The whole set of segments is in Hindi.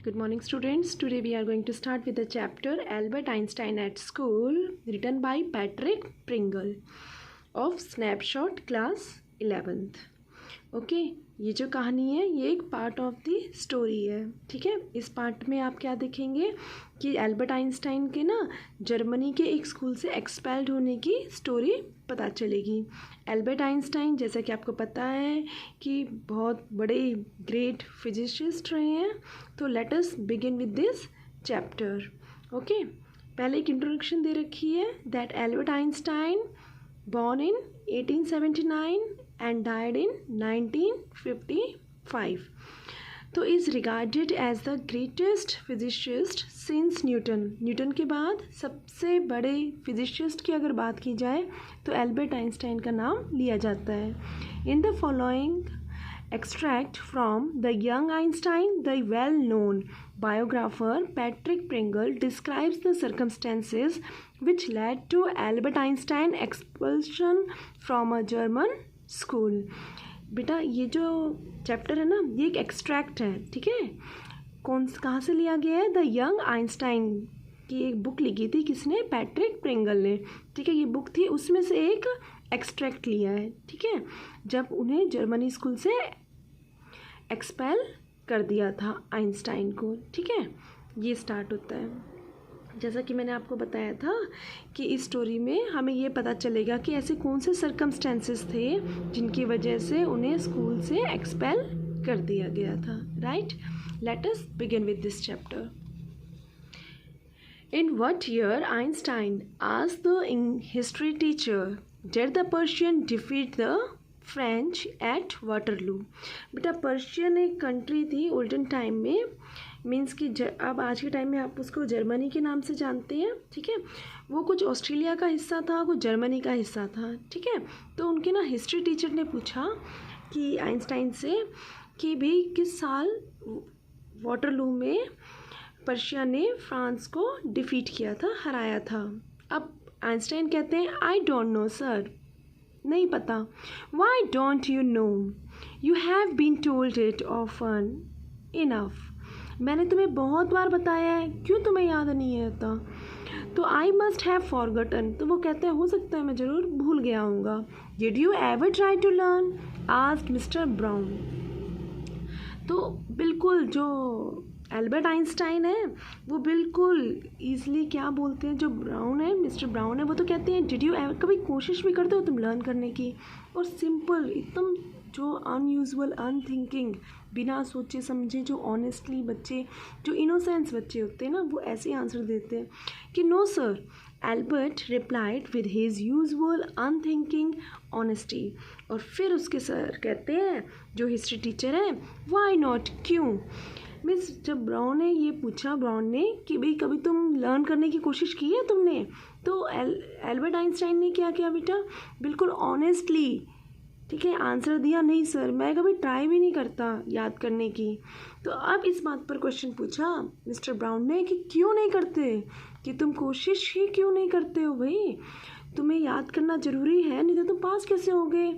Good morning, students. Today we are going to start with the chapter Albert Einstein at School, written by Patrick Pringle of Snapshot Class 11th. Okay ये जो कहानी है ये एक पार्ट ऑफ द स्टोरी है. ठीक है, इस पार्ट में आप क्या देखेंगे कि एल्बर्ट आइंस्टाइन के ना जर्मनी के एक स्कूल से एक्सपेल्ड होने की स्टोरी पता चलेगी. एल्बर्ट आइंस्टाइन जैसा कि आपको पता है कि बहुत बड़े ग्रेट फिजिसिस्ट रहे हैं. तो let us begin with this chapter. Okay, पहले एक इंट्रोडक्शन दे रखी है that Albert Einstein born in 1879 and died in 1955. तो is regarded as the greatest physicist since Newton. Newton के बाद सबसे बड़े फिजिसिस्ट की अगर बात की जाए तो एल्बर्ट आइंस्टाइन का नाम लिया जाता है. In the following extract from The Young Einstein, the well-known biographer Patrick Pringle describes the circumstances which led to Albert Einstein expulsion from a German school. बेटा ये जो चैप्टर है ना ये एक एक्सट्रैक्ट है. ठीक है, कहाँ से लिया गया है? द यंग आइंस्टाइन की एक बुक लिखी थी. किसने? पैट्रिक प्रिंगल ने. ठीक है, ये बुक थी उसमें से एक एक्सट्रैक्ट लिया है. ठीक है, जब उन्हें जर्मनी स्कूल से एक्सपेल कर दिया था आइंस्टाइन को. ठीक है, ये स्टार्ट होता है. जैसा कि मैंने आपको बताया था कि इस स्टोरी में हमें ये पता चलेगा कि ऐसे कौन से सर्कमस्टेंसेस थे जिनकी वजह से उन्हें स्कूल से एक्सपेल कर दिया गया था. Right, let us begin with this chapter. In what year Einstein asked the history teacher did the Persian defeat the French at Waterloo? बेटा पर्शियन एक कंट्री थी ओल्डन टाइम में, मीन्स कि अब आज के टाइम में आप उसको जर्मनी के नाम से जानते हैं. ठीक है, वो कुछ ऑस्ट्रेलिया का हिस्सा था, कुछ जर्मनी का हिस्सा था. ठीक है, तो उनके ना हिस्ट्री टीचर ने पूछा कि आइंस्टाइन से कि भाई किस साल वाटरलू में पर्शिया ने फ्रांस को डिफीट किया था, हराया था. अब आइंस्टाइन कहते हैं आई डोंट नो सर, नहीं पता. Why don't you know? You have been told it often enough. मैंने तुम्हें बहुत बार बताया है, क्यों तुम्हें याद नहीं रहता? तो आई मस्ट हैव फॉरगॉटन. तो वो कहते हैं हो सकता है मैं ज़रूर भूल गया हूँगा. Did you ever try to learn? Asked mister Brown. तो बिल्कुल जो एल्बर्ट आइंस्टाइन है वो बिल्कुल ईज़िली क्या बोलते हैं, जो ब्राउन है, मिस्टर ब्राउन है, वो तो कहते हैं डिड यू एवर, कभी कोशिश भी करते हो तुम लर्न करने की? और सिंपल एकदम जो अनयूजुअल अनथिंकिंग, बिना सोचे समझे, जो ऑनेस्टली बच्चे, जो इनोसेंस बच्चे होते हैं ना, वो ऐसे आंसर देते हैं कि no sir. Albert replied with his usual unthinking honesty. और फिर उसके सर कहते हैं, जो हिस्ट्री टीचर है, वाई नॉट, क्यों? मीन्स जब ब्राउन ने ये पूछा, ब्राउन ने कि भाई कभी तुम लर्न करने की कोशिश की है तुमने, तो एल्बर्ट आइंस्टाइन ने क्या किया बेटा, बिल्कुल ऑनेस्टली, ठीक है, आंसर दिया, नहीं सर मैं कभी ट्राई भी नहीं करता याद करने की. तो अब इस बात पर क्वेश्चन पूछा मिस्टर ब्राउन ने कि क्यों नहीं करते, कि तुम कोशिश ही क्यों नहीं करते हो भाई, तुम्हें याद करना ज़रूरी है, नहीं तो तुम पास कैसे होगे?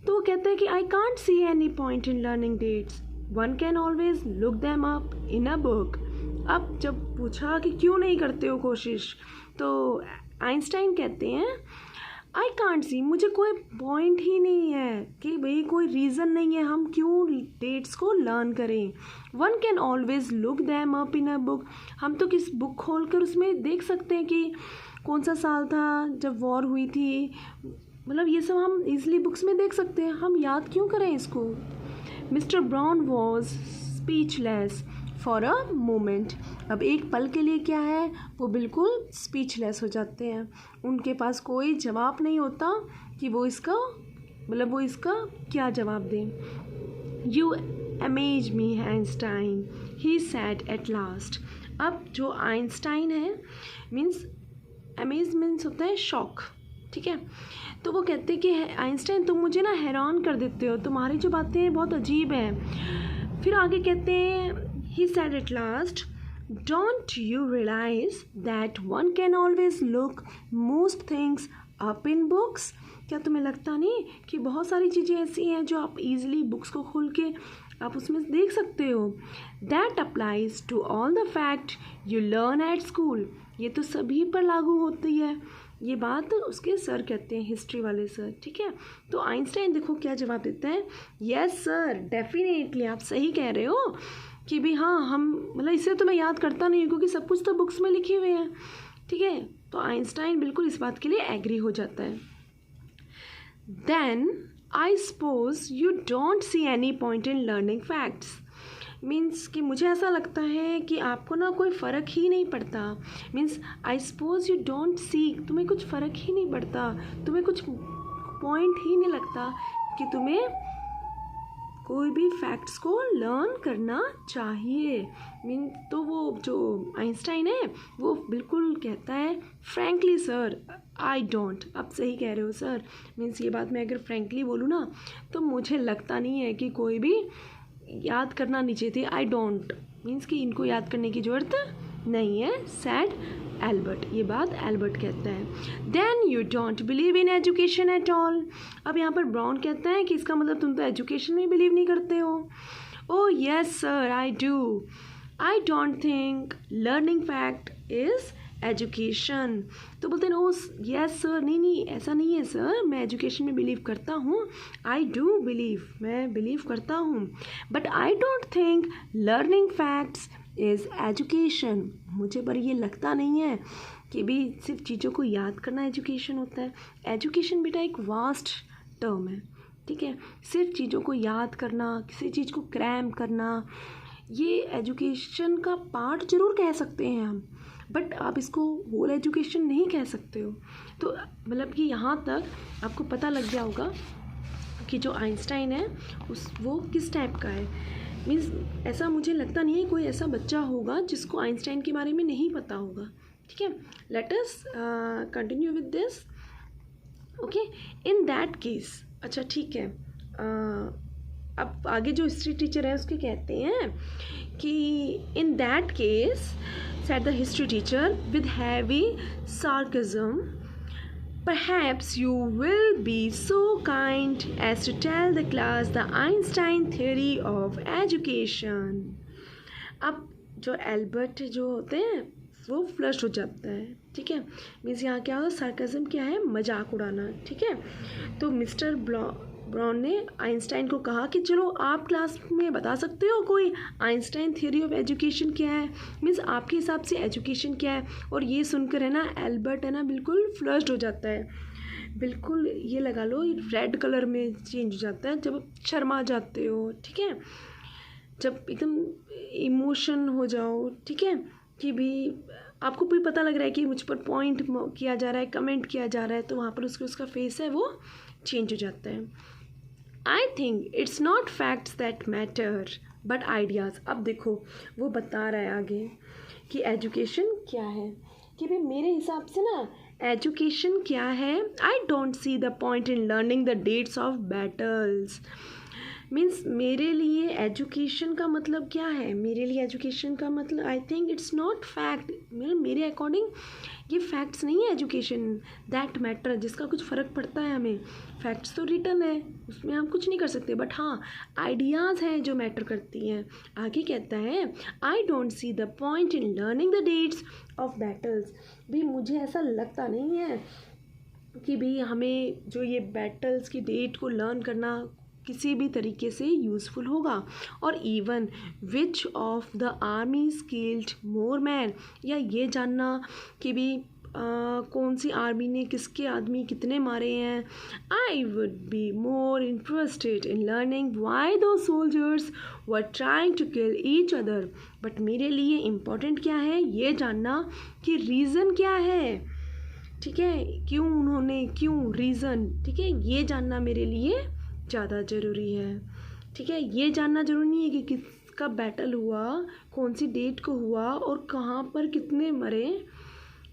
तो वो कहते हैं कि I can't see any point in learning dates, one can always look them up in a book. अब जब पूछा कि क्यों नहीं करते हो कोशिश, तो आइंस्टाइन कहते हैं आई कांट सी, मुझे कोई पॉइंट ही नहीं है कि भाई कोई रीज़न नहीं है हम क्यों डेट्स को लर्न करें. One can always look them up in a book, हम तो किस बुक खोल कर उसमें देख सकते हैं कि कौन सा साल था जब वॉर हुई थी, मतलब ये सब हम इजली बुक्स में देख सकते हैं, हम याद क्यों करें इसको? Mister brown was speechless for a moment. अब एक पल के लिए क्या है, वो बिल्कुल स्पीचलेस हो जाते हैं, उनके पास कोई जवाब नहीं होता कि वो इसका क्या जवाब दें. You amaze me Einstein, he said at last. अब जो आइंस्टाइन है, मीन्स अमेज मीन्स होता है शॉक. ठीक है, तो वो कहते हैं कि आइंस्टाइन तुम मुझे ना हैरान कर देते हो, तुम्हारी जो बातें बहुत अजीब हैं. फिर आगे कहते हैं he said at last, don't you realise that one can always look most things up in books. क्या तुम्हें लगता नहीं कि बहुत सारी चीज़ें ऐसी हैं जो आप इजीली बुक्स को खोल के आप उसमें देख सकते हो। That applies to all the fact you learn at school, ये तो सभी पर लागू होती है। ये बात उसके सर कहते हैं, हिस्ट्री वाले सर, ठीक है। तो आइंस्टाइन देखो क्या जवाब देता है, यस सर डेफिनेटली, आप सही कह रहे हो कि भी हाँ हम मतलब इसे तो मैं याद करता नहीं हूँ क्योंकि सब कुछ तो बुक्स में लिखे हुए हैं, ठीक है। तो आइंस्टाइन बिल्कुल इस बात के लिए एग्री हो जाता है। Then I suppose you don't see any point in learning facts, means कि मुझे ऐसा लगता है कि आपको ना कोई फ़र्क ही नहीं पड़ता। Means I suppose you don't सी, तुम्हें कुछ फ़र्क ही नहीं पड़ता, तुम्हें कुछ पॉइंट ही नहीं लगता कि तुम्हें कोई भी फैक्ट्स को लर्न करना चाहिए। मीन तो वो जो आइंस्टाइन है वो बिल्कुल कहता है फ्रैंकली सर आई डोंट, आप सही कह रहे हो सर। मीन्स ये बात मैं अगर फ्रैंकली बोलूँ ना तो मुझे लगता नहीं है कि कोई भी याद करना नहीं चाहिए। आई डोंट मीन्स कि इनको याद करने की ज़रूरत नहीं है, सैड एल्बर्ट, ये बात एल्बर्ट कहता है। Then you don't believe in education at all, अब यहाँ पर ब्राउन कहता है कि इसका मतलब तुम तो एजुकेशन में बिलीव नहीं करते हो। Oh yes sir I do, I don't think learning fact is education. तो बोलते हैं ओ यस सर, नहीं नहीं ऐसा नहीं है सर, मैं एजुकेशन में बिलीव करता हूँ, आई डू बिलीव, मैं बिलीव करता हूँ, but I don't think learning facts is education, मुझे पर ये लगता नहीं है कि भी सिर्फ चीज़ों को याद करना एजुकेशन होता है। एजुकेशन बेटा एक वास्ट टर्म है, ठीक है। सिर्फ चीज़ों को याद करना, किसी चीज़ को क्रैम करना, ये एजुकेशन का पार्ट जरूर कह सकते हैं हम, बट आप इसको होल एजुकेशन नहीं कह सकते हो। तो मतलब कि यहाँ तक आपको पता लग गया होगा कि जो आइंस्टाइन है वो किस टाइप का है। मीन्स ऐसा मुझे लगता नहीं है कोई ऐसा बच्चा होगा जिसको आइंस्टाइन के बारे में नहीं पता होगा, ठीक है। Let us continue with this, okay. In that case, अच्छा ठीक है, अब आगे जो हिस्ट्री टीचर है उसके कहते हैं कि in that case said the history teacher with heavy sarcasm, perhaps you will be so kind as to tell the class the Einstein theory of education. अब जो एल्बर्ट जो होते हैं वो फ्लश हो जाता है, ठीक है। मीन्स यहाँ क्या होगा, सार्काज्म क्या है, मजाक उड़ाना, ठीक है। तो मिस्टर ब्राउन ने आइंस्टाइन को कहा कि चलो आप क्लास में बता सकते हो कोई आइंस्टाइन थ्योरी ऑफ एजुकेशन क्या है, मीन्स आपके हिसाब से एजुकेशन क्या है। और ये सुनकर है ना एल्बर्ट है ना बिल्कुल फ्लश्ड हो जाता है, बिल्कुल ये लगा लो रेड कलर में चेंज हो जाता है जब शर्मा जाते हो, ठीक है, जब एकदम इमोशन हो जाओ, ठीक है, कि भी आपको भी पता लग रहा है कि मुझ पर पॉइंट किया जा रहा है, कमेंट किया जा रहा है, तो वहाँ पर उसका फेस है वो चेंज हो जाता है। I think it's not facts that matter but ideas. अब देखो वो बता रहा है आगे कि एजुकेशन क्या है, कि भाई मेरे हिसाब से ना एजुकेशन क्या है, I don't see the point in learning the dates of battles. Means मेरे लिए एजुकेशन का मतलब क्या है, मेरे लिए एजुकेशन का मतलब I think it's not fact, मेरे अकॉर्डिंग ये फैक्ट्स नहीं है एजुकेशन दैट मैटर, जिसका कुछ फ़र्क पड़ता है हमें। फैक्ट्स तो रिटन है, उसमें हम कुछ नहीं कर सकते, बट हाँ आइडियाज़ हैं जो मैटर करती हैं। आगे कहता है I don't see the point in learning the dates of battles, भी मुझे ऐसा लगता नहीं है कि भी हमें जो ये बैटल्स की डेट को लर्न करना किसी भी तरीके से यूज़फुल होगा। और even which of the armies killed more man, या ये जानना कि भी कौन सी आर्मी ने किसके आदमी कितने मारे हैं। I would be more interested in learning why two soldiers were trying to kill each other, but मेरे लिए इम्पोर्टेंट क्या है ये जानना कि रीज़न क्या है, ठीक है, क्यों उन्होंने, क्यों रीज़न, ठीक है, ये जानना मेरे लिए ज़्यादा ज़रूरी है, ठीक है। ये जानना ज़रूरी नहीं है कि किसका बैटल हुआ, कौन सी डेट को हुआ और कहाँ पर कितने मरे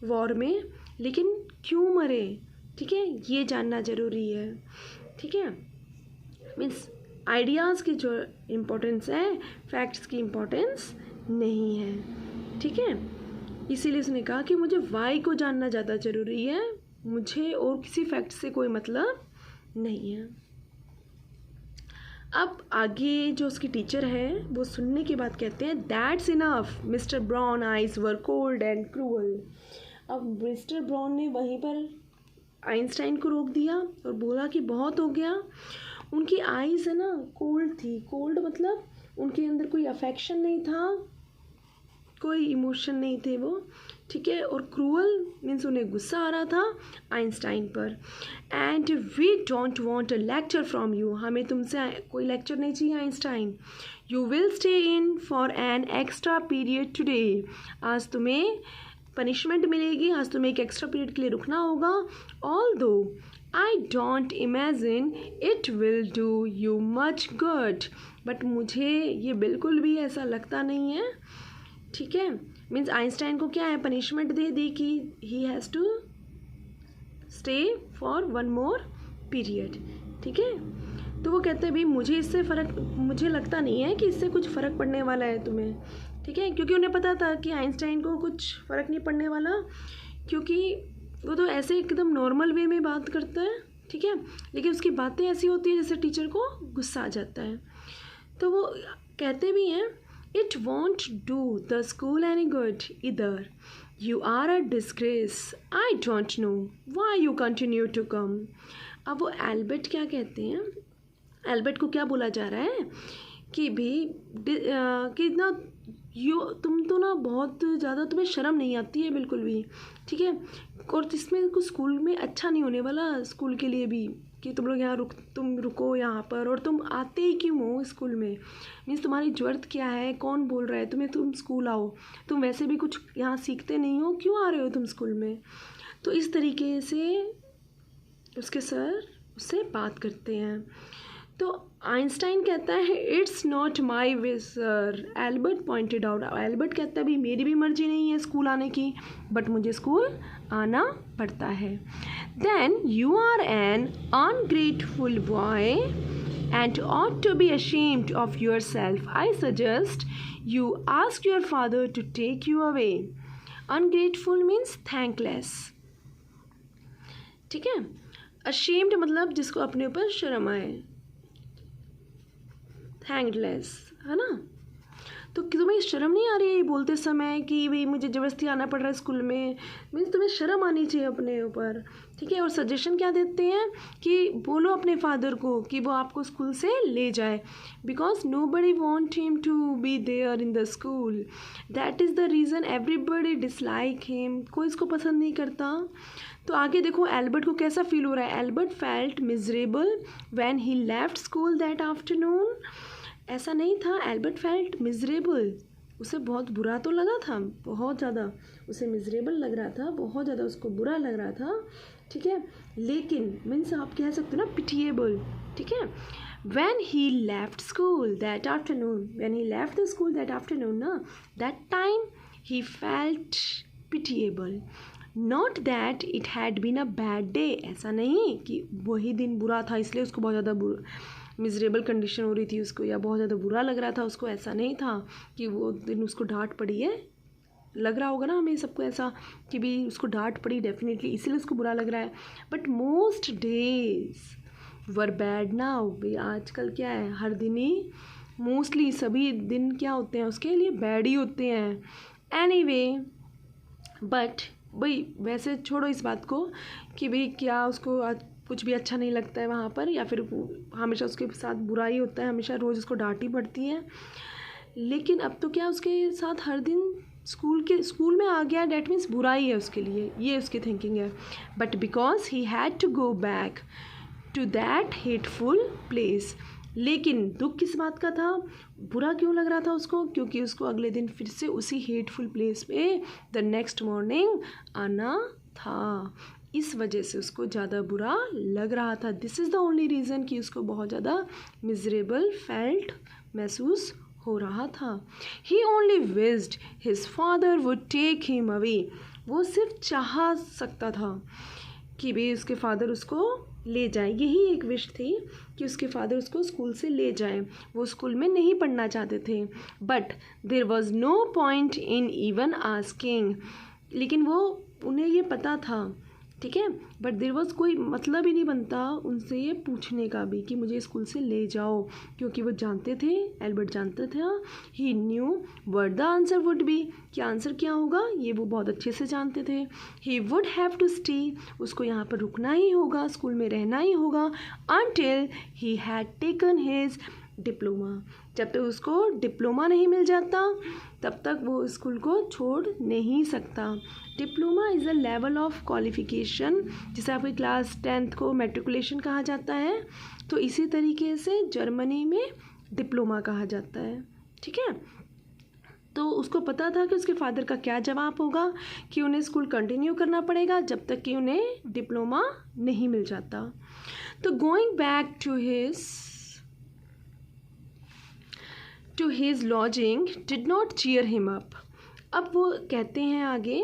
वॉर में, लेकिन क्यों मरे, ठीक है, ये जानना ज़रूरी है, ठीक है। मीन्स आइडियाज़ की जो इम्पोर्टेंस है फैक्ट्स की इम्पोर्टेंस नहीं है, ठीक है। इसीलिए उसने कहा कि मुझे वाई को जानना ज़्यादा ज़रूरी है, मुझे और किसी फैक्ट से कोई मतलब नहीं है। अब आगे जो उसकी टीचर है वो सुनने के बाद कहते हैं that's enough, mister brown eyes were cold and cruel. अब मिस्टर ब्राउन ने वहीं पर आइंस्टाइन को रोक दिया और बोला कि बहुत हो गया। उनकी आइज़ है ना कोल्ड थी, कोल्ड मतलब उनके अंदर कोई अफेक्शन नहीं था, कोई इमोशन नहीं थे वो, ठीक है। और क्रूअल मीन्स उन्हें गुस्सा आ रहा था आइंस्टाइन पर। And we don't want a lecture from you, हमें तुमसे कोई लेक्चर नहीं चाहिए Einstein. You will stay in for an extra period today, आज तुम्हें पनिशमेंट मिलेगी, आज तुम्हें एक एक्स्ट्रा पीरियड के लिए रुकना होगा। Although I don't imagine it will do you much good, but मुझे ये बिल्कुल भी ऐसा लगता नहीं है, ठीक है। मीन्स आइंस्टाइन को क्या है, पनिशमेंट दे दी कि he has to stay for one more period, ठीक है। तो वो कहते हैं भाई मुझे लगता नहीं है कि इससे कुछ फ़र्क पड़ने वाला है तुम्हें, ठीक है। क्योंकि उन्हें पता था कि आइंस्टाइन को कुछ फ़र्क नहीं पड़ने वाला, क्योंकि वो तो ऐसे एकदम नॉर्मल वे में बात करता है, ठीक है। लेकिन उसकी बातें ऐसी होती है जैसे टीचर को गुस्सा आ जाता है। तो वो कहते भी हैं it won't do the school any good either, you are a disgrace, I don't know why you continue to come. अब वो एल्बर्ट क्या कहते हैं, एल्बर्ट को क्या बोला जा रहा है कि भाई कि ना तुम तो ना बहुत ज़्यादा, तुम्हें शर्म नहीं आती है बिल्कुल भी, ठीक है। और इसमें कुछ स्कूल में अच्छा नहीं होने वाला, स्कूल के लिए भी, कि तुम लोग यहाँ तुम रुको यहाँ पर, और तुम आते ही क्यों हो स्कूल में, मीन्स तुम्हारी ज़रूरत क्या है, कौन बोल रहा है तुम्हें तुम स्कूल आओ, तुम वैसे भी कुछ यहाँ सीखते नहीं हो, क्यों आ रहे हो तुम स्कूल में। तो इस तरीके से उसके सर उससे बात करते हैं। तो आइंस्टाइन कहता है it's not my wish sir, Albert pointed out, Albert कहता है भाई मेरी भी मर्जी नहीं है स्कूल आने की, बट मुझे स्कूल आना पड़ता है। Then you are an ungrateful boy and ought to be ashamed of yourself. I suggest you ask your father to take you away. Ungrateful means thankless, ठीक है। ashamed मतलब जिसको अपने ऊपर शर्म आए, थैंकलेस है ना। तो तुम्हें शर्म नहीं आ रही है ये बोलते समय कि भाई मुझे ज़बरदस्ती आना पड़ रहा है स्कूल में, मीन्स तुम्हें शर्म आनी चाहिए अपने ऊपर, ठीक है। और सजेशन क्या देते हैं कि बोलो अपने फादर को कि वो आपको स्कूल से ले जाए, because nobody want him to be there in the school, that is the reason everybody dislike him, कोई इसको पसंद नहीं करता। तो आगे देखो एल्बर्ट को कैसा फील हो रहा है, Albert felt miserable when he left school that afternoon. ऐसा नहीं था, एल्बर्ट फेल्ट मिजरेबल, उसे बहुत बुरा तो लगा था, बहुत ज़्यादा उसे मिजरेबल लग रहा था, बहुत ज़्यादा उसको बुरा लग रहा था, ठीक है। लेकिन मीन्स आप कह सकते हो ना पिटिएबल, ठीक है। when he left school that afternoon, when he left the school that afternoon na, that time he felt pitiable, not that it had been a bad day, ऐसा नहीं कि वही दिन बुरा था इसलिए उसको बहुत ज़्यादा मिजरेबल कंडीशन हो रही थी उसको, या बहुत ज़्यादा बुरा लग रहा था उसको, ऐसा नहीं था कि वो दिन उसको डांट पड़ी है। लग रहा होगा ना हमें सबको ऐसा कि भी उसको डांट पड़ी डेफिनेटली इसीलिए उसको बुरा लग रहा है, but most days were bad now, भाई आजकल क्या है हर दिन ही, मोस्टली सभी दिन क्या होते हैं उसके लिए बैड ही होते हैं। एनीवे बट भाई वैसे छोड़ो इस बात को कि भाई क्या उसको कुछ भी अच्छा नहीं लगता है वहाँ पर, या फिर हमेशा उसके साथ बुरा ही होता है, हमेशा रोज़ उसको डांट ही पड़ती है। लेकिन अब तो क्या उसके साथ हर दिन स्कूल में आ गया, डैट मीन्स बुरा ही है उसके लिए, ये उसकी थिंकिंग है। But because he had to go back to that hateful place, लेकिन दुख किस बात का था, बुरा क्यों लग रहा था उसको, क्योंकि उसको अगले दिन फिर से उसी हेटफुल प्लेस पे द नेक्स्ट मॉर्निंग आना था, इस वजह से उसको ज़्यादा बुरा लग रहा था। This is the only reason कि उसको बहुत ज़्यादा मिजरेबल फेल्ट महसूस हो रहा था। He only wished his father would take him away, वो सिर्फ चाह सकता था कि भाई उसके फादर उसको ले जाए, यही एक विश थी कि उसके फादर उसको स्कूल से ले जाएं। वो स्कूल में नहीं पढ़ना चाहते थे, but there was no point in even asking, लेकिन वो उन्हें ये पता था ठीक है, बट देर वॉज कोई मतलब ही नहीं बनता उनसे ये पूछने का भी कि मुझे स्कूल से ले जाओ, क्योंकि वो जानते थे, एल्बर्ट जानता था, he knew what the answer would be, कि आंसर क्या होगा ये वो बहुत अच्छे से जानते थे। He would have to stay, उसको यहाँ पर रुकना ही होगा, स्कूल में रहना ही होगा, until he had taken his diploma, जब तक उसको डिप्लोमा नहीं मिल जाता तब तक वो स्कूल को छोड़ नहीं सकता। Diploma is a level of qualification, जिसे आपकी क्लास 10th को मैट्रिकुलेशन कहा जाता है, तो इसी तरीके से जर्मनी में डिप्लोमा कहा जाता है। ठीक है, तो उसको पता था कि उसके फादर का क्या जवाब होगा, कि उन्हें स्कूल कंटिन्यू करना पड़ेगा जब तक कि उन्हें डिप्लोमा नहीं मिल जाता। तो going back to his lodging did not cheer him up. अब वो कहते हैं आगे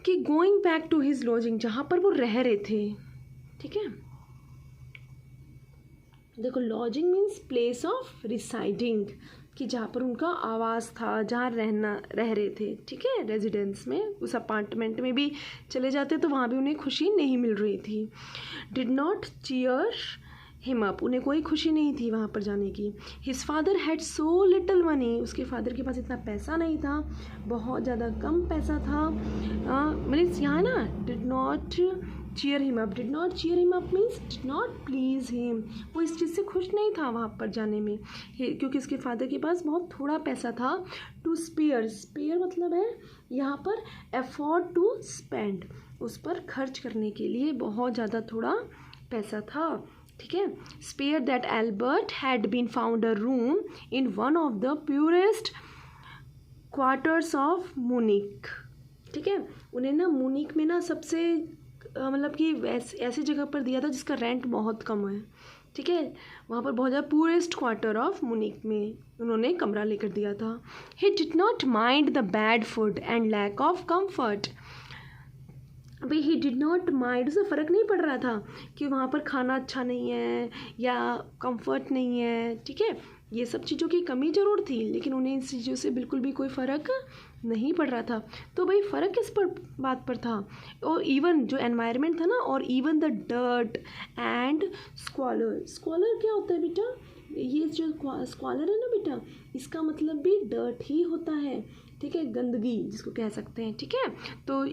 कि going back to his lodging, जहाँ पर वो रह रहे थे, ठीक है, देखो lodging means place of residing, कि जहाँ पर उनका आवास था, जहाँ रह रहे थे, ठीक है, रेजिडेंस में, उस अपार्टमेंट में भी चले जाते तो वहाँ भी उन्हें खुशी नहीं मिल रही थी। Did not cheer him up, उन्हें कोई खुशी नहीं थी वहाँ पर जाने की। His father had so little money, उसके फादर के पास इतना पैसा नहीं था, बहुत ज़्यादा कम पैसा था। मीन्स यहाँ ना did not cheer him up, did not cheer him up means did not please him, वो इस चीज़ से खुश नहीं था वहाँ पर जाने में, क्योंकि इसके फादर के पास बहुत थोड़ा पैसा था। टू स्पेयर, स्पेयर मतलब है यहाँ पर एफोर्ड टू स्पेंड, उस पर खर्च करने के लिए बहुत ज़्यादा थोड़ा पैसा था। ठीक है, spare that Albert had been found a room in one of the poorest quarters of Munich. ठीक है, उन्हें ना मुनिक में ना सबसे मतलब कि ऐसी जगह पर दिया था जिसका रेंट बहुत कम है। ठीक है, वहाँ पर बहुत ज़्यादा पूरेस्ट क्वार्टर ऑफ मुनिक में उन्होंने कमरा लेकर दिया था। He did not mind the bad food and lack of comfort, भाई ही डिड नॉट माइंड, उसे फ़र्क नहीं पड़ रहा था कि वहाँ पर खाना अच्छा नहीं है या कंफर्ट नहीं है। ठीक है, ये सब चीज़ों की कमी ज़रूर थी, लेकिन उन्हें इन चीज़ों से बिल्कुल भी कोई फ़र्क नहीं पड़ रहा था। तो भाई फ़र्क किस पर बात पर था, और इवन जो एनवायरनमेंट था ना, और इवन द डर्ट एंड स्क्वालर। स्क्वालर क्या होता है बेटा, ये जो स्क्वालर है ना बेटा, इसका मतलब भी डर्ट ही होता है। ठीक है, गंदगी जिसको कह सकते हैं। ठीक है, तो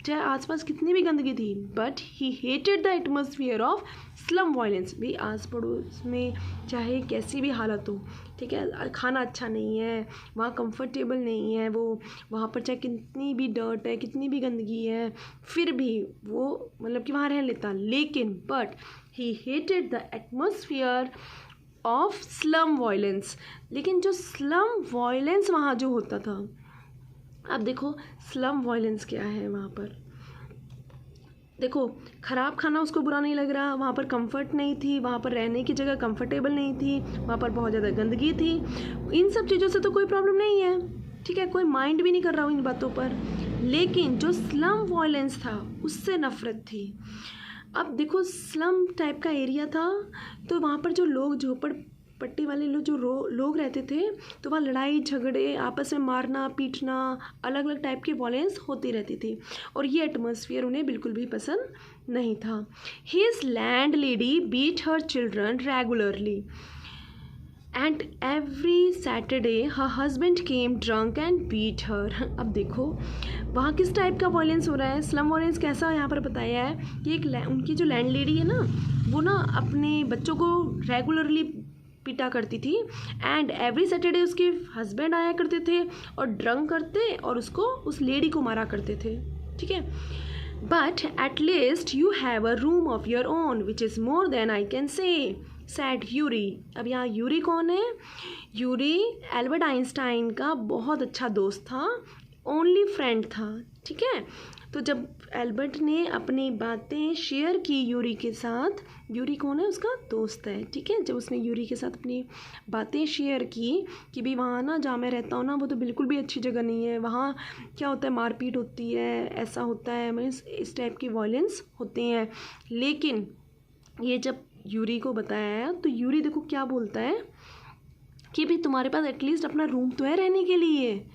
चाहे आसपास कितनी भी गंदगी थी, but he hated the atmosphere of slum violence, भी आस पड़ोस में चाहे कैसी भी हालत हो, ठीक है, खाना अच्छा नहीं है, वहाँ कंफर्टेबल नहीं है, वो वहाँ पर चाहे कितनी भी डर्ट है, कितनी भी गंदगी है, फिर भी वो मतलब कि वहाँ रह लेता, लेकिन but he hated the atmosphere of slum violence, लेकिन जो स्लम वायलेंस वहाँ जो होता था, अब देखो स्लम वायलेंस क्या है वहाँ पर, देखो ख़राब खाना उसको बुरा नहीं लग रहा, वहाँ पर कंफर्ट नहीं थी, वहाँ पर रहने की जगह कंफर्टेबल नहीं थी, वहाँ पर बहुत ज़्यादा गंदगी थी, इन सब चीज़ों से तो कोई प्रॉब्लम नहीं है। ठीक है, कोई माइंड भी नहीं कर रहा हूँ इन बातों पर, लेकिन जो स्लम वायलेंस था उससे नफ़रत थी। अब देखो स्लम टाइप का एरिया था, तो वहाँ पर जो लोग झोपड़पट्टी वाले लोग जो लोग रहते थे, तो वहाँ लड़ाई झगड़े, आपस में मारना पीटना, अलग अलग टाइप की वॉयलेंस होती रहती थी, और ये एटमॉस्फेयर उन्हें बिल्कुल भी पसंद नहीं था। His landlady beat her children regularly and every Saturday her husband came drunk and beat her. अब देखो वहाँ किस टाइप का वॉयलेंस हो रहा है, स्लम वॉयलेंस कैसा यहाँ पर बताया है कि उनकी जो लैंड लेडी है ना, वो ना अपने बच्चों को रेगुलरली पीटा करती थी, एंड एवरी सैटरडे उसके हस्बैंड आया करते थे और ड्रंक करते और उसको उस लेडी को मारा करते थे। ठीक है, but at least you have a room of your own which is more than I can say, said Yuri. अब यहाँ यूरी कौन है, यूरी एल्बर्ट आइंस्टाइन का बहुत अच्छा दोस्त था, ओनली फ्रेंड था। ठीक है, तो जब एल्बर्ट ने अपनी बातें शेयर की यूरी के साथ, यूरी कौन है, उसका दोस्त है। ठीक है, जब उसने यूरी के साथ अपनी बातें शेयर की कि भाई वहाँ ना जहाँ मैं रहता हूँ ना, वो तो बिल्कुल भी अच्छी जगह नहीं है, वहाँ क्या होता है, मारपीट होती है, ऐसा होता है, मीन्स इस टाइप की वॉयलेंस होती हैं। लेकिन ये जब यूरी को बताया है, तो यूरी देखो क्या बोलता है कि भाई तुम्हारे पास एटलीस्ट अपना रूम तो है रहने के लिए।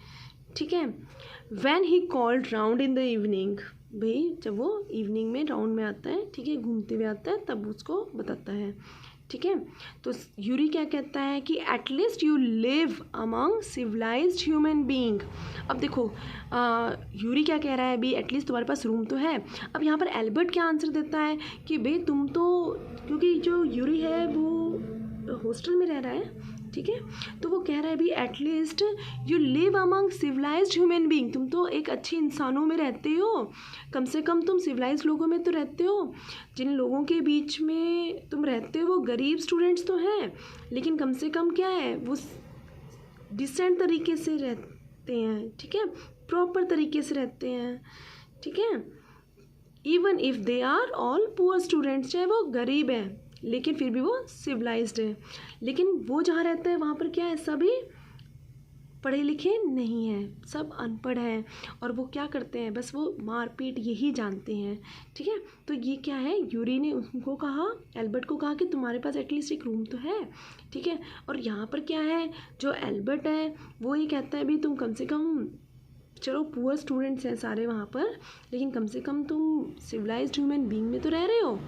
ठीक है, When he called round in the evening, भाई जब वो इवनिंग में राउंड में आता है, ठीक है, घूमते हुए आता है, तब उसको बताता है, ठीक है। तो यूरी क्या कहता है कि at least you live among civilised human being. अब देखो यूरी क्या कह रहा है, अभी एटलीस्ट तुम्हारे पास रूम तो है। अब यहाँ पर एल्बर्ट क्या आंसर देता है कि भाई तुम तो, क्योंकि जो यूरी है वो हॉस्टल में रह रहा है, ठीक है, तो वो कह रहा है भी at least you live among civilised human being, तुम तो एक अच्छे इंसानों में रहते हो, कम से कम तुम सिविलाइज्ड लोगों में तो रहते हो। जिन लोगों के बीच में तुम रहते हो वो गरीब स्टूडेंट्स तो हैं, लेकिन कम से कम क्या है, वो डिसेंट तरीके से रहते हैं, ठीक है, प्रॉपर तरीके से रहते हैं, ठीक है। Even if they are all poor students, चाहे वो गरीब हैं लेकिन फिर भी वो सिविलाइज्ड है। लेकिन वो जहाँ रहता है वहाँ पर क्या है, सभी पढ़े लिखे नहीं हैं, सब अनपढ़ हैं, और वो क्या करते हैं, बस वो मारपीट यही जानते हैं, ठीक है। तो ये क्या है, यूरी ने उनको कहा, एल्बर्ट को कहा कि तुम्हारे पास एटलीस्ट एक रूम तो है, ठीक है। और यहाँ पर क्या है, जो एल्बर्ट है वो ये कहता है भी तुम कम से कम, चलो पुअर स्टूडेंट्स हैं सारे वहाँ पर, लेकिन कम से कम तुम सिविलाइज्ड ह्यूमन बीइंग में तो रह रहे हो।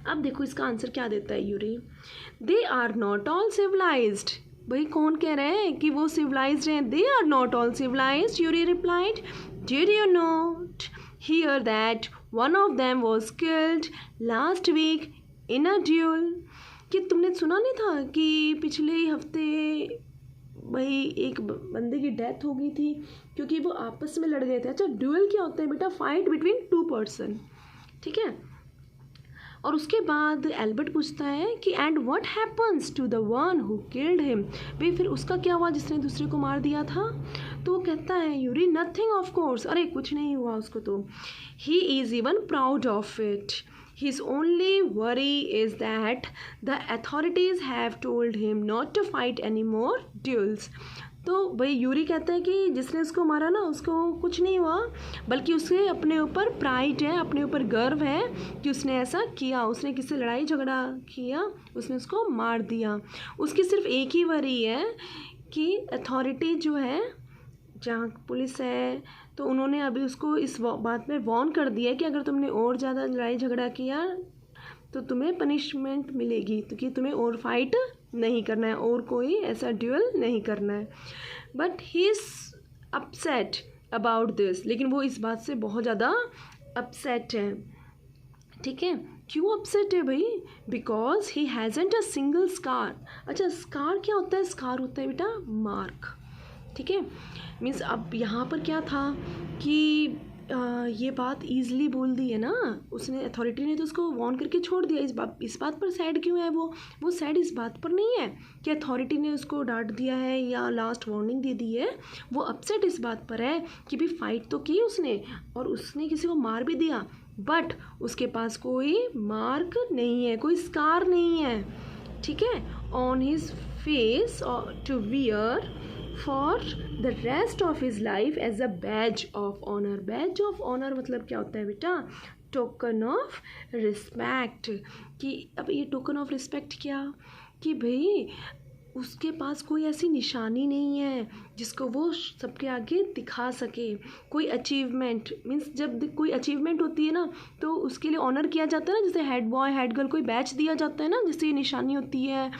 अब देखो इसका आंसर क्या देता है Yuri, they are not all civilised. भाई कौन कह रहे हैं कि वो सिविलाइज्ड हैं, they are not all civilised, Yuri replied, did you not hear that one of them was killed last week in a duel. कि तुमने सुना नहीं था कि पिछले हफ्ते भाई एक बंदे की डेथ हो गई थी क्योंकि वो आपस में लड़ गए थे। अच्छा, ड्यूल क्या होता है बेटा, फाइट बिटवीन टू पर्सन, ठीक है। और उसके बाद एल्बर्ट पूछता है कि and what happens to the one who killed him, भाई फिर उसका क्या हुआ जिसने दूसरे को मार दिया था। तो वो कहता है यूरी, नथिंग ऑफ कोर्स, अरे कुछ नहीं हुआ उसको तो, he is even proud of it, his only worry is that the authorities have told him not to fight any more duels। तो भाई यूरी कहता है कि जिसने उसको मारा ना उसको कुछ नहीं हुआ, बल्कि उसे अपने ऊपर प्राइड है, अपने ऊपर गर्व है कि उसने ऐसा किया, उसने किससे लड़ाई झगड़ा किया, उसने उसको मार दिया। उसकी सिर्फ एक ही वरी है कि अथॉरिटी जो है, जहाँ पुलिस है, तो उन्होंने अभी उसको इस बात में वॉर्न कर दिया है कि अगर तुमने और ज़्यादा लड़ाई झगड़ा किया तो तुम्हें पनिशमेंट मिलेगी, तो कि तुम्हें और फाइट नहीं करना है, और कोई ऐसा ड्यूल नहीं करना है। But he is upset about this, लेकिन वो इस बात से बहुत ज़्यादा अपसेट है, ठीक है। क्यों अपसेट है भाई, because he hasn't a single scar. अच्छा, स्कार क्या होता है, स्कार होता है बेटा मार्क, ठीक है। मीन्स अब यहाँ पर क्या था कि ये बात ईज़िली बोल दी है ना उसने, अथॉरिटी ने तो उसको वार्न करके छोड़ दिया। इस बात पर सैड क्यों है वो सैड इस बात पर नहीं है कि अथॉरिटी ने उसको डांट दिया है या लास्ट वार्निंग दे दी है, वो अपसेट इस बात पर है कि भी फाइट तो की उसने और उसने किसी को मार भी दिया, बट उसके पास कोई मार्क नहीं है, कोई स्कार नहीं है, ठीक है, on his face to wear for the rest of his life as a badge of honour. Badge of honour मतलब क्या होता है बेटा, टोकन ऑफ रिस्पेक्ट। कि अब ये टोकन ऑफ रिस्पेक्ट क्या, कि भाई उसके पास कोई ऐसी निशानी नहीं है जिसको वो सबके आगे दिखा सके, कोई अचीवमेंट। मीन्स जब कोई अचीवमेंट होती है ना तो उसके लिए ऑनर किया जाता है ना, जैसे हेड बॉय हेड गर्ल कोई बैच दिया जाता है ना, जिससे ये निशानी होती है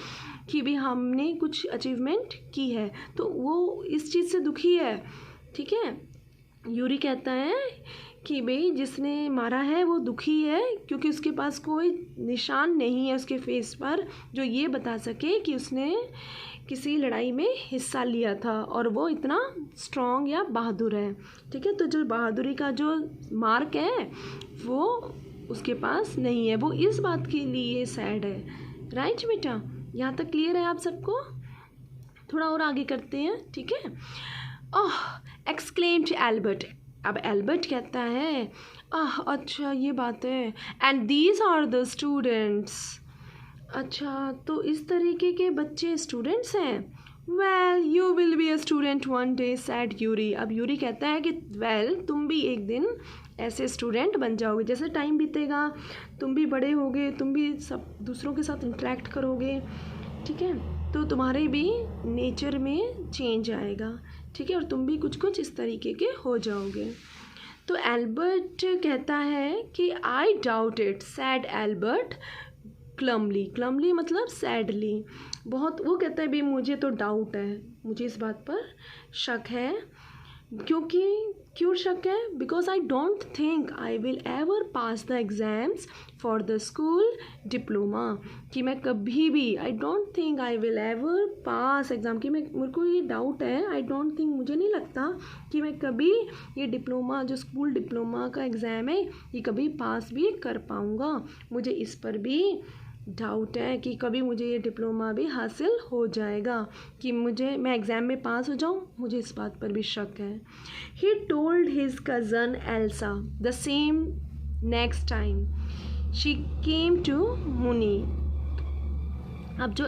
कि भी हमने कुछ अचीवमेंट की है, तो वो इस चीज़ से दुखी है, ठीक है। यूरी कहता है कि भाई जिसने मारा है वो दुखी है क्योंकि उसके पास कोई निशान नहीं है उसके फेस पर जो ये बता सके कि उसने किसी लड़ाई में हिस्सा लिया था और वो इतना स्ट्रॉन्ग या बहादुर है, ठीक है। तो जो बहादुरी का जो मार्क है वो उसके पास नहीं है, वो इस बात के लिए सैड है, राइट बेटा। यहाँ तक क्लियर है आप सबको, थोड़ा और आगे करते हैं, ठीक है। ओह एक्सक्लेम्ड एल्बर्ट, अब एल्बर्ट कहता है अच्छा ये बात है, and these are the students. अच्छा तो इस तरीके के बच्चे स्टूडेंट्स हैं। Well you will be a student one day said Yuri. अब यूरी कहता है कि वेल तुम भी एक दिन ऐसे स्टूडेंट बन जाओगे, जैसे टाइम बीतेगा तुम भी बड़े होगे, तुम भी सब दूसरों के साथ इंटरेक्ट करोगे, ठीक है, तो तुम्हारे भी नेचर में चेंज आएगा, ठीक है, और तुम भी कुछ कुछ इस तरीके के हो जाओगे। तो एल्बर्ट कहता है कि I doubt it, said Albert calmly. Calmly मतलब सैडली, बहुत, वो कहता है भी मुझे तो डाउट है, मुझे इस बात पर शक है। क्योंकि क्यों शक है? Because I don't think I will ever pass the exams for the school diploma, कि मैं कभी भी, I don't think I will ever pass exam, कि मेरे को ये डाउट है, आई डोंट थिंक, मुझे नहीं लगता कि मैं कभी ये डिप्लोमा, जो स्कूल डिप्लोमा का एग्ज़ाम है, ये कभी पास भी कर पाऊँगा। मुझे इस पर भी डाउट है कि कभी मुझे ये डिप्लोमा भी हासिल हो जाएगा, कि मैं एग्ज़ाम में पास हो जाऊँ, मुझे इस बात पर भी शक है। He told his cousin Elsa the same next time she came to Munich. अब जो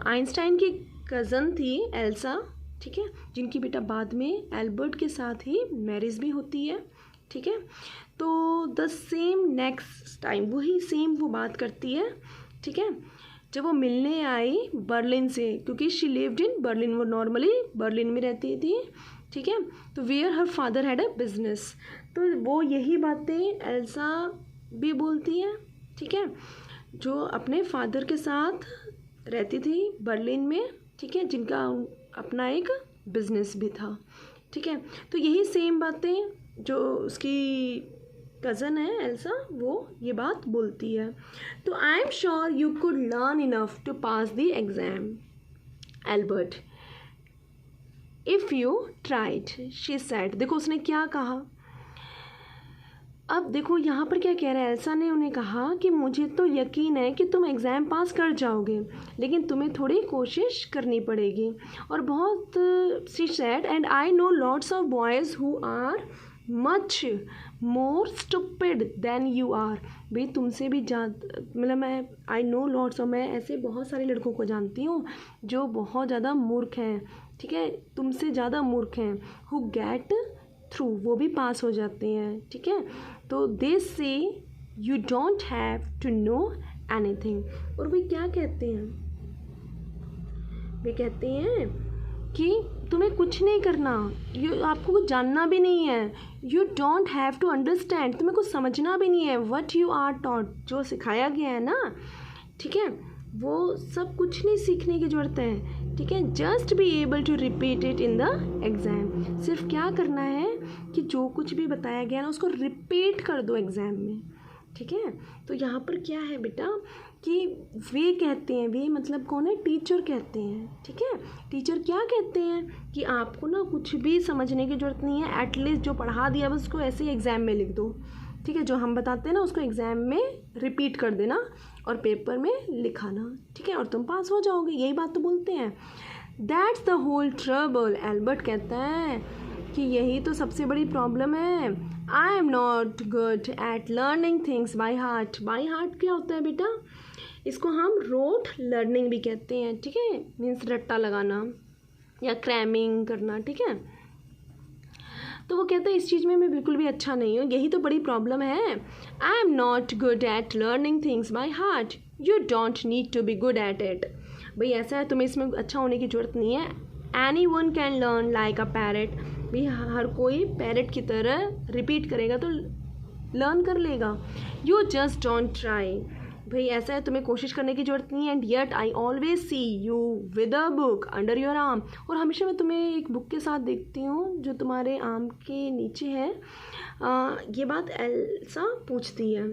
आइंस्टाइन की कज़न थी एल्सा, ठीक है, जिनकी बेटा बाद में एल्बर्ट के साथ ही मैरिज भी होती है, ठीक है, तो द सेम नेक्स्ट टाइम, वही सेम वो बात करती है, ठीक है। जब वो मिलने आई बर्लिन से, क्योंकि शी लिव्ड इन बर्लिन, वो नॉर्मली बर्लिन में रहती थी, ठीक है, तो where her father had a business, तो वो यही बातें एल्सा भी बोलती है, ठीक है, जो अपने फादर के साथ रहती थी बर्लिन में, ठीक है, जिनका अपना एक बिजनेस भी था, ठीक है, तो यही सेम बातें जो उसकी कज़न है एल्सा, वो ये बात बोलती है। तो I am sure you could learn enough to pass the exam Albert if you tried, she said. देखो उसने क्या कहा, अब देखो यहाँ पर क्या कह रहा है, एल्सा ने उन्हें कहा कि मुझे तो यकीन है कि तुम एग्ज़ाम पास कर जाओगे, लेकिन तुम्हें थोड़ी कोशिश करनी पड़ेगी। और बहुत she said and I know lots of boys who are much more stupid than you are. भाई तुमसे भी ज़्यादा, मतलब मैं आई नो लॉट्स ऑफ, मैं ऐसे बहुत सारे लड़कों को जानती हूँ जो बहुत ज़्यादा मूर्ख हैं, ठीक है, तुमसे ज़्यादा मूर्ख हैं, हु गेट थ्रू, वो भी पास हो जाते हैं, ठीक है। तो they say you don't have to know anything. और वे क्या कहते हैं, वे कहते हैं कि तुम्हें कुछ नहीं करना, आपको कुछ जानना भी नहीं है, you don't have to understand, तुम्हें कुछ समझना भी नहीं है, व्हाट यू आर टॉट, जो सिखाया गया है ना, ठीक है, वो सब कुछ नहीं सीखने की ज़रूरत है, ठीक है, just be able to repeat it in the exam. सिर्फ क्या करना है कि जो कुछ भी बताया गया ना उसको रिपीट कर दो एग्ज़ाम में, ठीक है। तो यहाँ पर क्या है बेटा कि वे कहते हैं, वे मतलब कौन है, टीचर कहते हैं, ठीक है, टीचर क्या कहते हैं कि आपको ना कुछ भी समझने की ज़रूरत नहीं है, एटलीस्ट जो पढ़ा दिया बस उसको ऐसे ही एग्ज़ाम में लिख दो, ठीक है, जो हम बताते हैं ना उसको एग्ज़ाम में रिपीट कर देना और पेपर में लिखाना, ठीक है, और तुम पास हो जाओगे, यही बात तो बोलते हैं। That's the whole trouble, Albert कहता है कि यही तो सबसे बड़ी प्रॉब्लम है। I am not good at learning things by heart. By heart क्या होता है बेटा, इसको हम रोट लर्निंग भी कहते हैं, ठीक है, मीन्स रट्टा लगाना या क्रैमिंग करना, ठीक है। तो वो कहते हैं इस चीज़ में मैं बिल्कुल भी अच्छा नहीं हूँ, यही तो बड़ी प्रॉब्लम है। I am not good at learning things by heart, you don't need to be good at it. भाई ऐसा है, तुम्हें इसमें अच्छा होने की ज़रूरत नहीं है। Any one can learn like a parrot, भाई हर कोई पैरट की तरह रिपीट करेगा तो लर्न कर लेगा। यू जस्ट डोंट ट्राई, भाई ऐसा है तुम्हें कोशिश करने की ज़रूरत नहीं है। And yet I always see you with a book under your arm, और हमेशा मैं तुम्हें एक बुक के साथ देखती हूँ जो तुम्हारे आर्म के नीचे है। ये बात एल्सा पूछती है,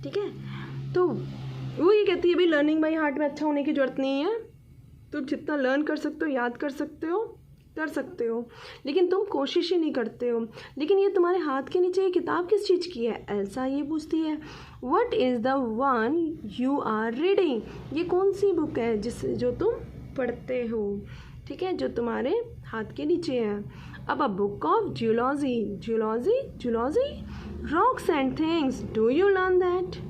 ठीक है। तो वो ये कहती है भाई लर्निंग बाय हार्ट में अच्छा होने की ज़रूरत नहीं है, तुम जितना लर्न कर सकते हो, याद कर सकते हो, कर सकते हो, लेकिन तुम कोशिश ही नहीं करते हो। लेकिन ये तुम्हारे हाथ के नीचे ये किताब किस चीज़ की है, एल्सा ये पूछती है। What is the one you are reading, ये कौन सी बुक है जो तुम पढ़ते हो, ठीक है, जो तुम्हारे हाथ के नीचे है। अब a book of geology, geology geology rocks and things, do you learn that.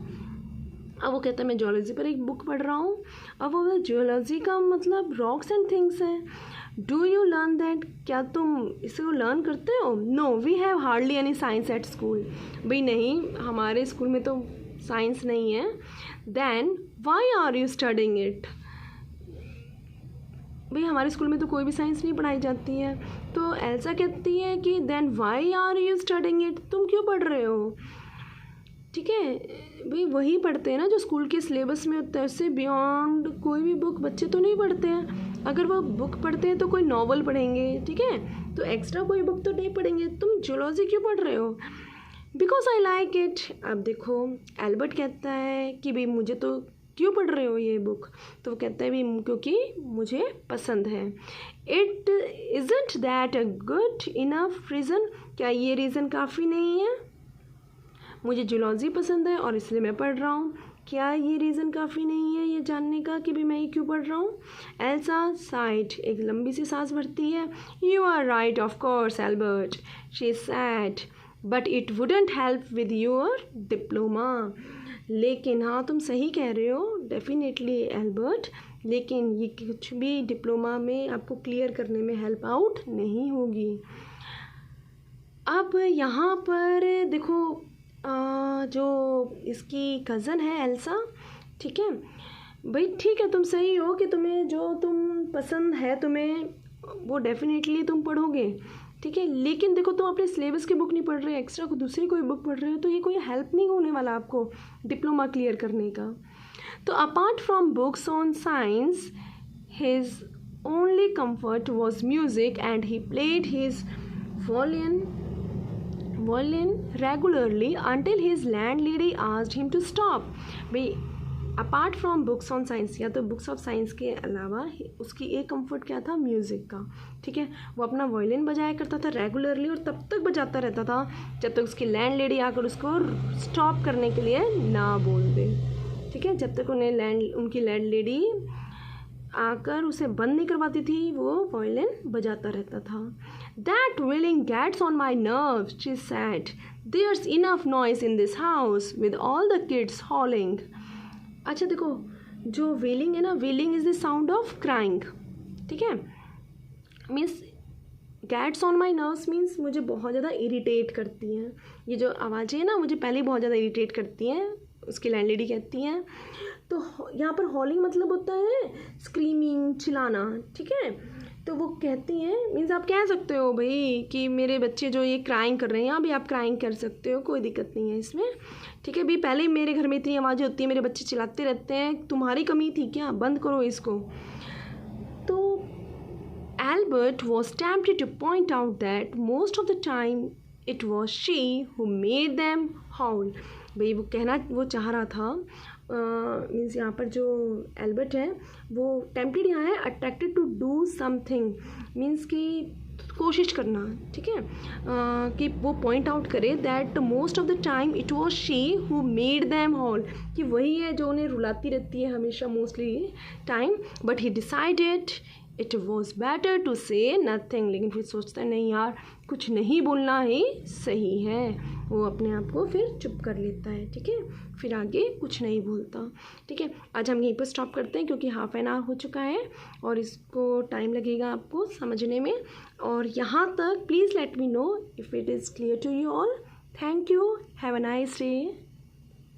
अब वो कहता है मैं जियोलॉजी पर एक बुक पढ़ रहा हूँ। अब वो जियोलॉजी का मतलब रॉक्स एंड थिंग्स है। डू यू लर्न दैट, क्या तुम इसको लर्न करते हो। No we have hardly any science at school, भाई नहीं हमारे स्कूल में तो साइंस नहीं है। Then why are you studying it, भाई हमारे स्कूल में तो कोई भी साइंस नहीं पढ़ाई जाती है। तो एल्सा कहती है कि then why are you studying it, तुम क्यों पढ़ रहे हो? ठीक है भाई, वही पढ़ते हैं ना जो स्कूल के सिलेबस में होता है, उससे बियॉन्ड कोई भी बुक बच्चे तो नहीं पढ़ते हैं। अगर वो बुक पढ़ते हैं तो कोई नॉवल पढ़ेंगे, ठीक है, तो एक्स्ट्रा कोई बुक तो नहीं पढ़ेंगे। तुम जूलॉजी क्यों पढ़ रहे हो? Because I like it. अब देखो एल्बर्ट कहता है कि भाई मुझे तो क्यों पढ़ रहे हो ये बुक? तो वो कहता है भाई क्योंकि मुझे पसंद है। It isn't that a good enough reason, क्या ये रीज़न काफ़ी नहीं है? मुझे जूलॉजी पसंद है और इसलिए मैं पढ़ रहा हूँ, क्या ये रीज़न काफ़ी नहीं है ये जानने का कि भी मैं ये क्यों पढ़ रहा हूँ? एल्सा साइड, एक लंबी सी सांस भरती है। You are right of course Albert, she said, but it wouldn't help with your diploma. लेकिन हाँ तुम सही कह रहे हो डेफिनेटली एल्बर्ट, लेकिन ये कुछ भी डिप्लोमा में आपको क्लियर करने में हेल्प आउट नहीं होगी। अब यहाँ पर देखो जो इसकी कज़न है एल्सा, ठीक है भाई, ठीक है तुम सही हो कि तुम्हें जो तुम पसंद है तुम्हें वो डेफिनेटली तुम पढ़ोगे, ठीक है, लेकिन देखो तुम अपने सिलेबस की बुक नहीं पढ़ रहे, एक्स्ट्रा को दूसरी कोई बुक पढ़ रहे हो, तो ये कोई हेल्प नहीं होने वाला आपको डिप्लोमा क्लियर करने का। तो apart from books on science his only comfort was music and he played his violin regularly until his landlady asked him to stop। भाई apart from books on science, या तो बुक्स ऑफ साइंस के अलावा उसकी एक कंफर्ट क्या था? म्यूज़िक का, ठीक है, वो अपना वायलिन बजाया करता था रेगुलरली और तब तक बजाता रहता था जब तक उसकी लैंडलेडी आकर उसको स्टॉप करने के लिए ना बोल दे, ठीक है, जब तक उनकी लैंडलेडी आकर उसे बंद नहीं करवाती थी वो वायलिन बजाता रहता था। That wailing gets on my nerves, she said. There's enough noise in this house with all the kids howling। अच्छा देखो जो वेलिंग है ना, wailing is the sound of crying, ठीक है, means gets on my nerves means मुझे बहुत ज़्यादा इरिटेट करती हैं, ये जो आवाज़ें हैं ना मुझे पहले बहुत ज़्यादा इरिटेट करती हैं, उसकी लैंडलेडी कहती हैं। तो यहाँ पर हॉलिंग मतलब होता है स्क्रीमिंग, चिल्लाना, ठीक है, तो वो कहती हैं मीन्स आप कह सकते हो भाई कि मेरे बच्चे जो ये क्राइंग कर रहे हैं, यहाँ भी आप क्राइंग कर सकते हो, कोई दिक्कत नहीं है इसमें, ठीक है, भाई पहले ही मेरे घर में इतनी आवाज़ें होती हैं, मेरे बच्चे चिल्लाते रहते हैं, तुम्हारी कमी थी क्या? बंद करो इसको। तो Albert was tempted to point out that most of the time it was she who made them howl। भाई वो कहना वो चाह रहा था मीन्स यहाँ पर जो एल्बर्ट है वो टेम्प्टेड यहाँ है attracted to do something, means कि कोशिश करना, ठीक है, कि वो पॉइंट आउट करे that most of the time it was she who made them howl, कि वही है जो उन्हें रुलाती रहती है हमेशा mostly time, but he decided it was better to say nothing. लेकिन फिर सोचता है नहीं यार कुछ नहीं बोलना ही सही है, वो अपने आप को फिर चुप कर लेता है, ठीक है, फिर आगे कुछ नहीं बोलता, ठीक है। आज हम यहीं पर स्टॉप करते हैं क्योंकि हाफ एन आवर हो चुका है और इसको टाइम लगेगा आपको समझने में, और यहाँ तक please let me know if it is clear to you all. Thank you, have a nice day.